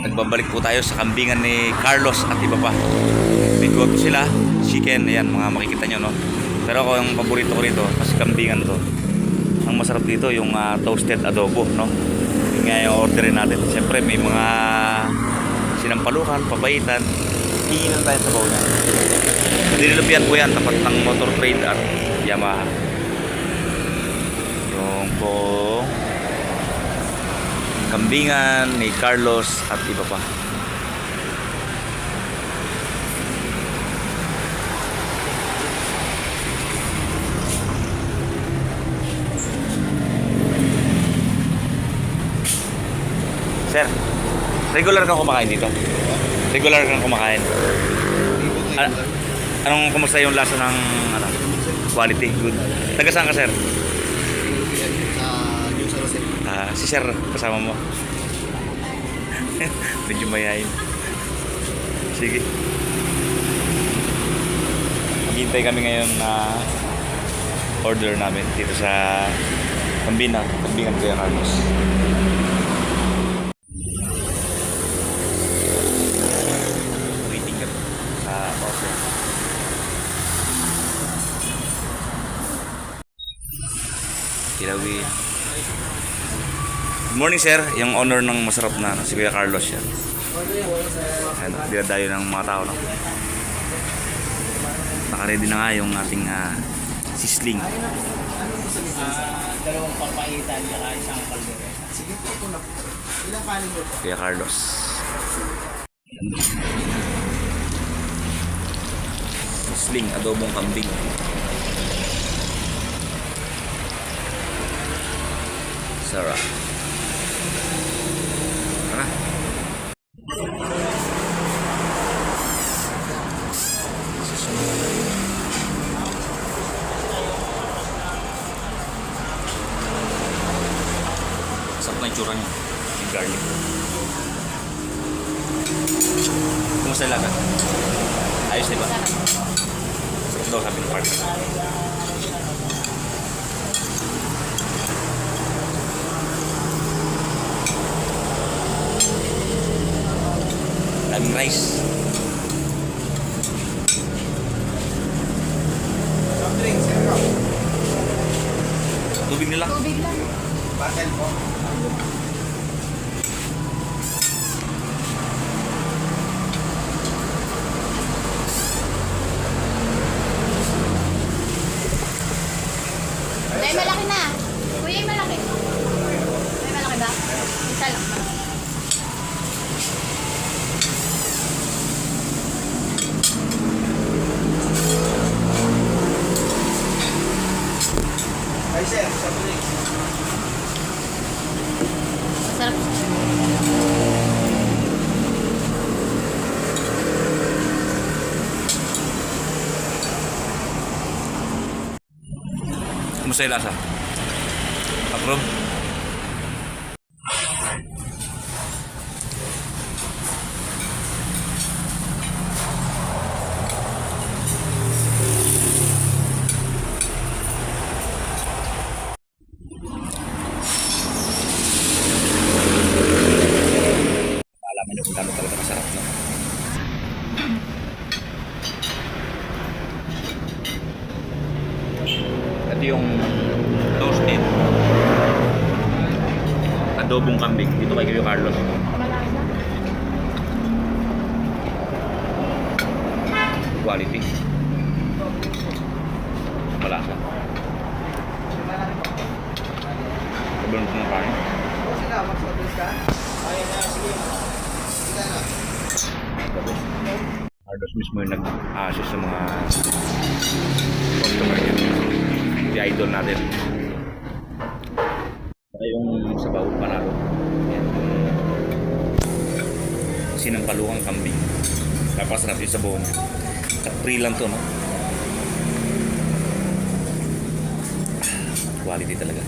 Nagbabalik po tayo sa kambingan ni Carlos at iba pa. Bigoto sila, chicken, ayan mga makikita nyo, no? Pero ako yung paborito ko rito kasi kambingan to. Ang masarap dito yung toasted adobo, no? Yung nga yung orderin natin. Siyempre may mga sinampalukan, papaitan. Tingin lang tayo sa bawo niya. Dinilupian po yan, tapat ng Motor Trade at Yamaha. Yung po kambingan ni Carlos at iba pa. Sir, regular kang kumakain dito? Regular kang kumakain? Anong kumusta yung lasa ng quality? Good. Taga saan ka, sir? Si sir kasama mo. Medyo mayayin. Sige. Maghintay kami ngayon na order namin dito sa kambingan ko yung Carlos. Waiting ka sa order. Kilawin. Good morning, sir. Yung owner ng masarap na si Kuya Carlos yan. Ayan, dinadayo ng mga tao, no? Nakaready na nga yung ating sisling. Dalawang papaitan at isang kaldereta. Sige po, ito na po. Ilang kanin mo po? Kuya Carlos. Sisling, adobong kambing. Sarap. Tara. Sarap na yung tsura niya. Yung garlic. Kumusta yung laga? Ayos, diba? Sarap daw sabi ng partner. Daming rice. Soft drinks, sir. Tubig nila. Tubig lang. Bottle po. Ay, malaki na. Kuya, yung malaki. May malaki ba? Isa lang. Ay, sir. Soft drinks. Masarap. Kumusta yung lasa? Approve? Alaman nyo kung gano'n talaga masarap, no? Ito yung toasted adobong kambing dito kay Kuya Carlos. Quality. Malasa. Kabulong ng kain. Sila, mag-soft drinks ka? Ay, sige. Sige na. Carlos mismo yung nag-assist sa mga customer niya. Si idol natin. Saka yung sabaw, panalo. Yan. Sinampalukang kambing. Napasarap yung sabaw niya. At free lang to, no? Quality talaga.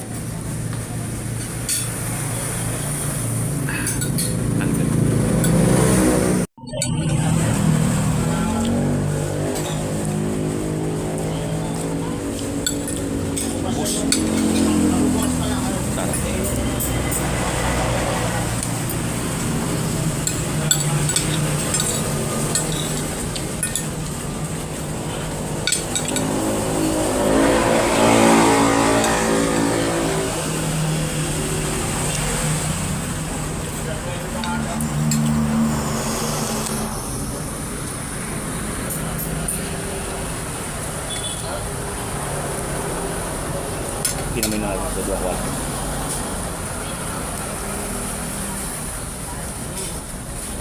Ang ganda. Sarap. Kinamin na natin sa dua ko.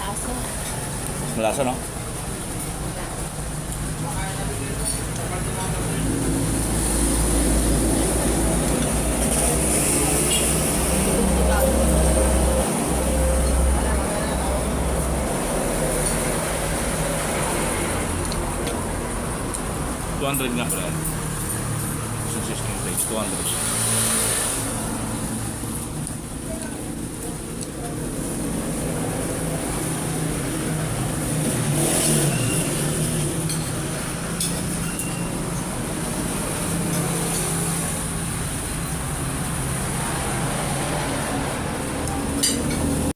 Laso. Malasa, no? $200 nga pala. Yung system page, 200.